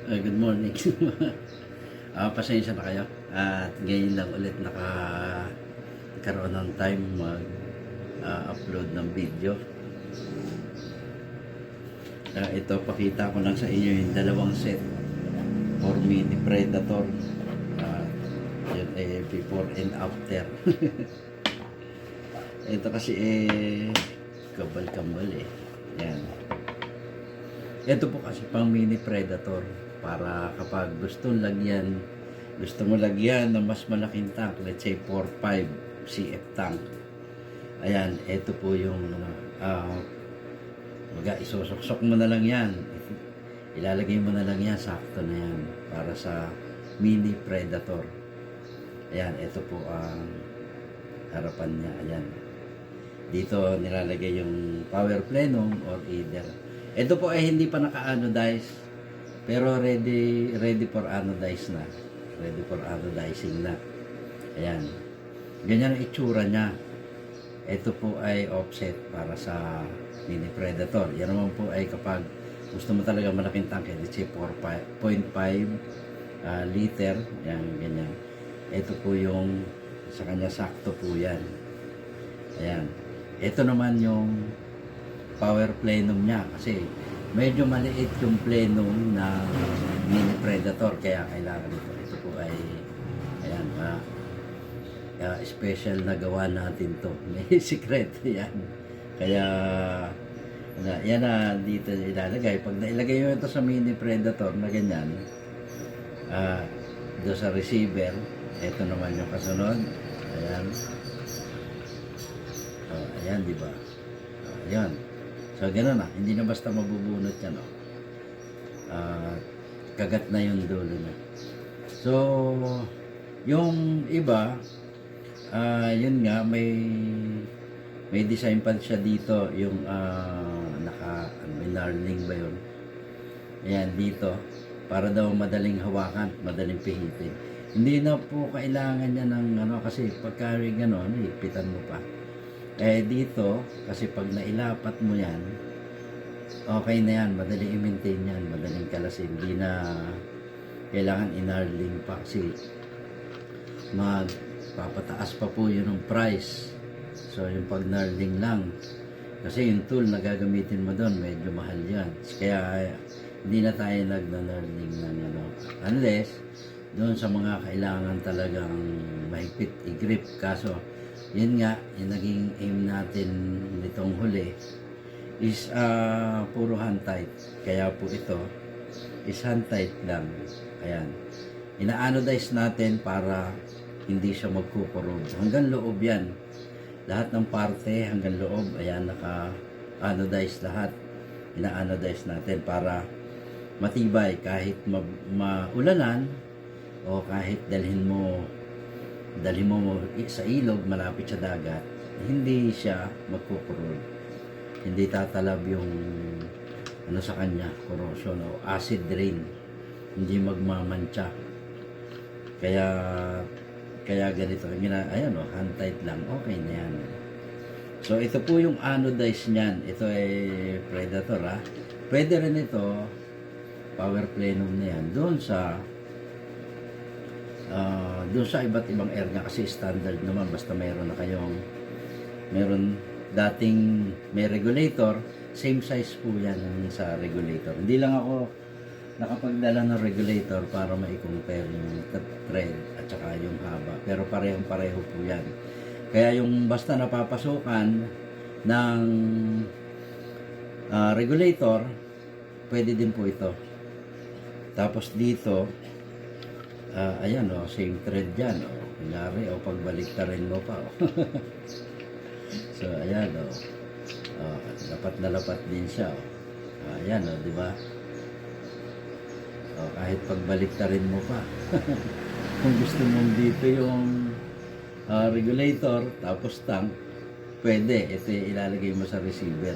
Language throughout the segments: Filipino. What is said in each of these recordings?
Good morning. Pasensya na kayo. At ngayon lang ulit nakaroon ng time mag-upload ng video. Ito, pakita ko lang sa inyo yung dalawang set for mini Predator. Yun before and after. Ito kasi kabal-kambal Yan. Ito po kasi pang mini Predator para kapag gusto mo lagyan ng mas malaking tank, let's say 4-5 CF tank. Ayan, ito po yung isusuksok mo na lang yan. Ilalagay mo na lang yan, sakto na yan para sa mini Predator. Ayan, ito po ang harapan niya. Ayan. Dito nilalagay yung power plenum or either. Ito po ay hindi pa naka-anodize pero ready for anodize na. Ready for anodizing na. Ayan. Ganyan ang itsura niya. Ito po ay offset para sa mini Predator. Yan naman po ay kapag gusto mo talaga malaking tank, let's say 4.5 liter. Yan, ganyan. Ito po yung sa kanya sakto po yan. Ayan. Ito naman yung power plenum niya kasi medyo maliit yung plenum na mini Predator kaya kailangan ito. Ito po ay ayan, special na gawa natin to. May secret yan. Kaya yan na dito ilalagay. Pag nailagay nyo ito sa mini Predator na ganyan, doon sa receiver, ito naman yung kasunod. Ayan. Ayan, di ba? Ayan. So, gano'n na. Hindi na basta mabubunot yan. Kagat na yung dulo niya. So, yung iba, yun nga, may design pa siya dito. Yung may knurling ba yun? Ayan, dito. Para daw madaling hawakan, madaling pihitin. Hindi na po kailangan niya ng kasi pagka gano'n, ipitan mo pa. Dito, kasi pag nailapat mo yan, okay na yan, madaling i-maintain yan, madaling kalasin. Hindi na kailangan inarling pa kasi magpapataas pa po yun ng price. So, yung pag narling lang, kasi yung tool na gagamitin mo doon, medyo mahal yan. Kaya, hindi na tayo nag-narling ng unless, doon sa mga kailangan talagang mahigpit i-grip. Kaso, yun nga, yung naging aim natin nitong huli is puro hand tight. Kaya po ito is hand tight lang. Ayan. Ina-anodize natin para hindi siya magkukurog. Hanggang loob yan. Lahat ng parte hanggang loob, ayan, naka-anodize lahat. Ina-anodize natin para matibay kahit maulanan o kahit dalhin mo sa ilog, malapit sa dagat, hindi siya magkukurog. Hindi tatalab yung sa kanya, corrosion o acid rain. Hindi magmamantsa. Kaya ganito. Ayan hand tight lang. Okay na yan. So, ito po yung anodize niyan. Ito ay Predator Pwede rin ito, power plenum na yan, doon sa iba't ibang air nga kasi standard naman basta meron dating may regulator, same size po yan sa regulator. Hindi lang ako nakapagdala ng regulator para ma-compare yung thread at saka yung haba, pero pareho po yan. Kaya yung basta napapasukan ng regulator, pwede din po ito. Tapos dito ayan same thread yan kunyari pagbalik ka rin mo pa so ayan lapat na lapat din siya ayan di ba kahit pagbalik ka rin mo pa kung gusto mong dito yung regulator tapos tank, pwede ito ilalagay mo sa receiver,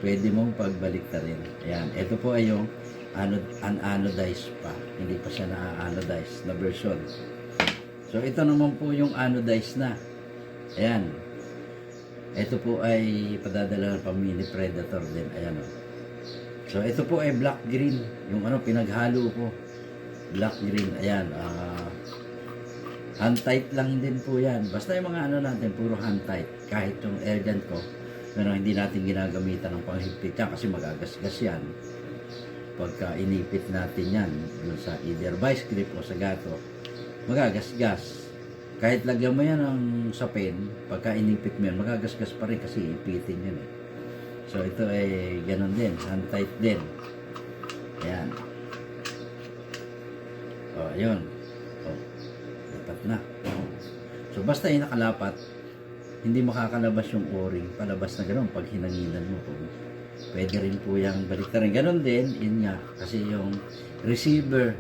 pwede mong pagbalik ka rin. Ayan, ito po ay yung unanodized pa, hindi pa siya na-anodize na version. So ito naman po yung anodized na. Ayan, ito po ay padadala ng mini Predator din. Ayan So ito po ay black green, yung ano pinaghalo ko. Black green, ayan. Hand tight lang din po yan. Basta yung mga ano natin, puro hand tight. Kahit yung air gun ko, pero hindi natin ginagamitan ng panghigpit yan kasi magagasgas yan. Pagka inipit natin yan, dun sa either vice grip o sa gato, magagasgas. Kahit lagyan mo yan ng sapin, pagka inipit mo yan, magagasgas pa rin kasi ipitin yan eh. So ito ay ganun din, hand tight din. Ayan. O, ayun. O, dapat na. So basta yung nakalapat, hindi makakalabas yung o-ring, palabas na ganun pag hinanginan mo. Pwede rin po yung baliktarin. Ganun din, yun nga, kasi yung receiver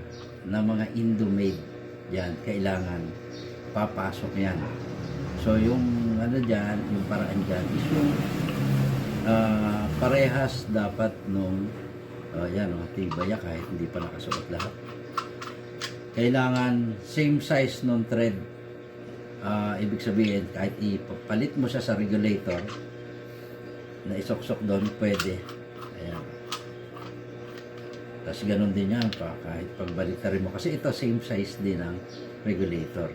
na mga Indo-made, yan, kailangan papasok yan. So yung ano dyan, yung paraan dyan is yung parehas dapat nung yan, tibaya kahit hindi pa nakasuot lahat. Kailangan same size nung thread. Ibig sabihin, kahit ipapalit mo siya sa regulator na isoksok doon, pwede. Ayan. Tapos ganun din yan pa, kahit pagbaliktarin mo. Kasi ito same size din ang regulator.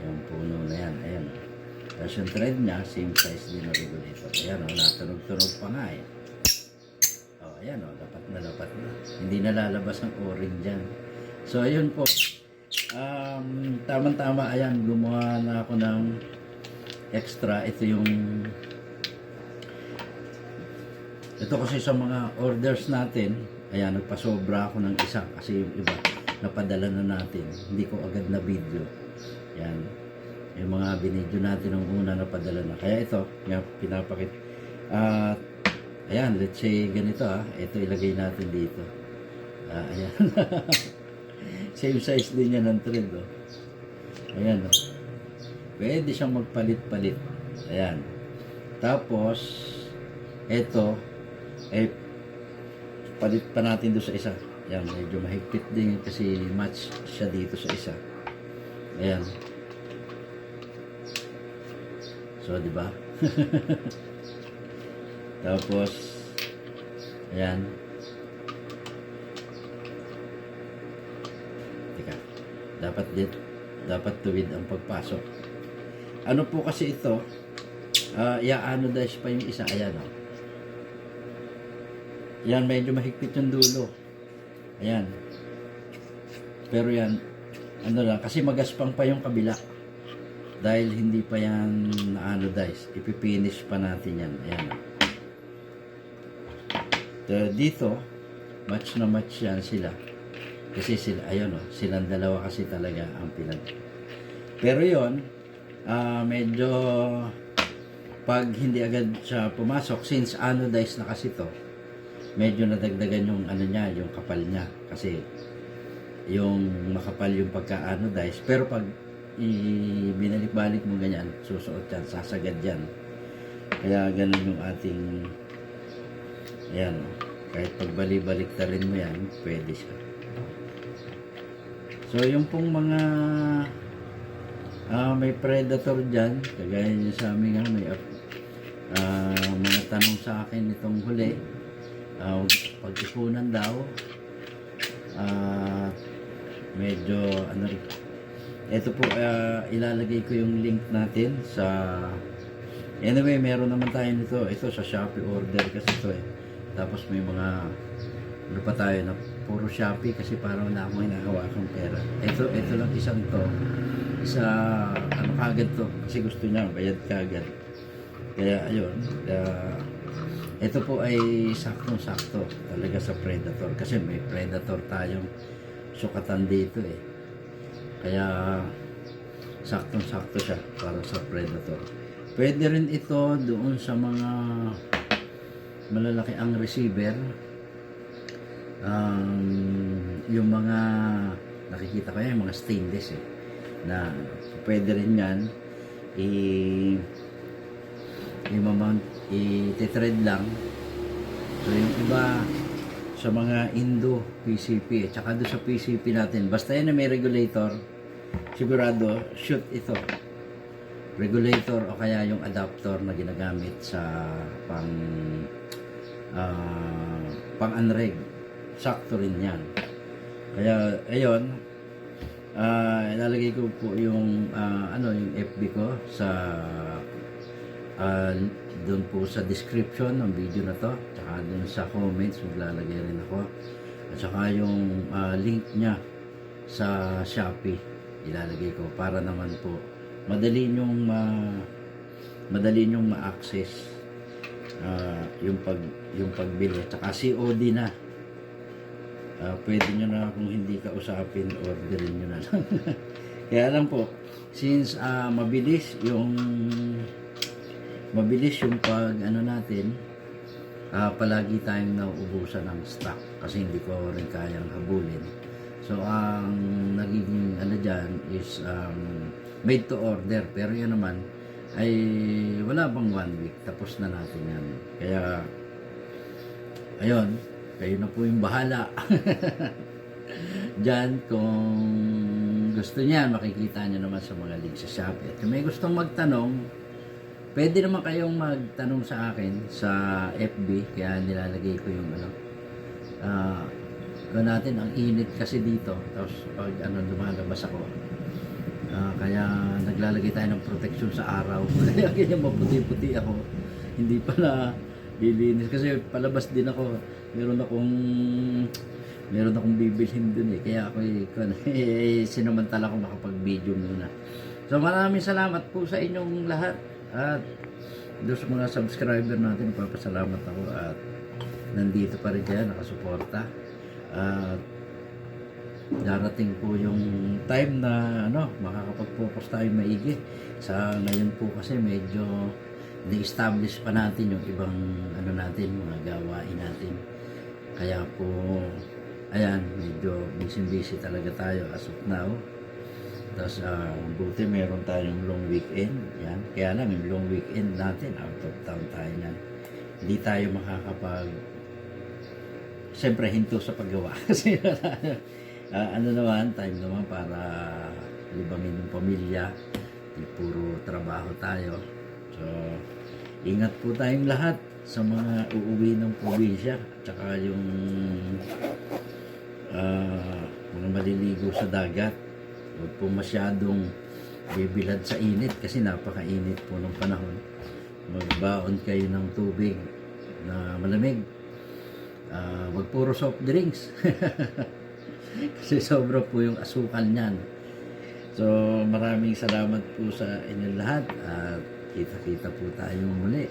Yung puno na yan. Ayan. Tapos yung thread niya, same size din ang regulator. Ayan o, natunog-tunog pa nga eh. O, ayan o, dapat na. Hindi nalalabas ang o-ring dyan. So, ayun po. Tama-tama, ayan, gumawa na ako ng extra. Ito kasi sa mga orders natin, ayan, nagpasobra ako ng isa kasi yung iba, napadala na natin. Hindi ko agad na video. Ayan, yung mga binidyo natin ng una napadala na. Kaya ito, pinapakit. Ayan, let's say ganito ito ilagay natin dito. Ayan. Same size din yan ng thread. Ayan. Pwede siyang magpalit-palit. Ayan. Tapos, ito, palit pa natin doon sa isa. Ayan, medyo mahigpit din kasi match siya dito sa isa. Ayan. So, di ba? Tapos, ayan. Teka, dapat tuwid ang pagpasok. Ano po kasi ito? I-anodize pa yung isa. Ayan o. Yan, medyo mahigpit yung dulo. Ayan. Pero yan, ano lang, kasi magaspang pa yung kabila. Dahil hindi pa yan na-anodize. Ipipinish pa natin yan. Ayan. Dito, match na match yan sila. Kasi sila, ayun silang dalawa kasi talaga ang pinag. Pero yon medyo pag hindi agad siya pumasok, since anodized na kasi to, medyo nadagdagan yung ano niya, yung kapal niya. Kasi yung makapal yung pagka-anodize. Pero pag binalik-balik mo ganyan, susuot yan, sasagad yan. Kaya ganun yung ating, ayan, kahit pagbalik-balik ta rin mo yan, pwede siya. So yung pong mga may predator dyan, kagaya niya sa amin nga, may mga tanong sa akin itong huli, pag-ipunan daw, medyo ano rin. Ito po, ilalagay ko yung link natin sa, anyway, meron naman tayo nito. Ito sa Shopee order kasi ito eh. Tapos may mga, ano pa tayo na puro Shopee kasi parang wala akong hinahawakang pera. Ito lang isang to. Isa, ano kagad to. Kasi gusto niya, bayad kagad. Kaya ayun, ito po ay saktong-sakto talaga sa Predator. Kasi may Predator tayong sukatan dito eh. Kaya saktong-sakto siya para sa Predator. Pwede rin ito doon sa mga malalaki ang receiver. Yung mga nakikita ko yan, yung mga stainless eh. Na pwede rin yan i-thread lang. So yung iba sa mga Indo PCP at saka doon sa PCP natin, basta yan na may regulator, sigurado shoot ito, regulator o kaya yung adapter na ginagamit sa pang pang-unreg. Sakto rin yan. Kaya, ayun, ilalagay ko po yung, yung FB ko sa, doon po sa description ng video na to. Tsaka doon sa comments, maglalagay rin ako. At saka yung link niya sa Shopee, ilalagay ko para naman po madali nyong ma-access yung pagbili. Tsaka COD na. Pwede nyo na kung hindi ka usapin, orderin nyo na lang. Kaya lang po, since mabilis yung pag natin, palagi tayong nauubusan ng stock kasi hindi ko rin kayang habulin. So ang nagiging dyan is made to order, pero yan naman ay wala bang 1 week, tapos na natin yan. Kaya ayun, kayo na po yung bahala. Diyan, kung gusto niyan, makikita niyo naman sa mga link sa Shopee. At kung may gustong magtanong, pwede naman kayong magtanong sa akin sa FB, kaya nilalagay ko yung natin, ang init kasi dito, tapos pag lumalabas ako, kaya naglalagay tayo ng protection sa araw. Kaya ganyan maputi-puti ako, hindi pala lilinis kasi palabas din ako, meron akong bibilhin dun kaya ako sinamantala ko makapag-video muna. So maraming salamat po sa inyong lahat, at doon sa mga subscriber natin, papasalamat ako, at nandito pa rin kayo nakasuporta. At darating po yung time na makakapag-focus tayo maigi. Sa ngayon po kasi medyo di-establish pa natin yung ibang mga gawain natin. Kaya po, ayan, medyo busy talaga tayo as of now. Tapos buti meron tayong long weekend. Yan. Kaya lang yung long weekend natin, out of town tayo yan. Hindi tayo siyempre hinto sa paggawa. Kasi naman, time naman para libangin yung pamilya. Di puro trabaho tayo. So, ingat po tayong lahat sa mga uuwi ng probinsya. Tsaka yung mga maliligo sa dagat. Huwag po masyadong bibilad sa init kasi napakainit po ng panahon. Magbaon kayo ng tubig na malamig. Wag puro soft drinks. Kasi sobra po yung asukal niyan. So maraming salamat po sa inyong lahat, at kita-kita po tayo muli.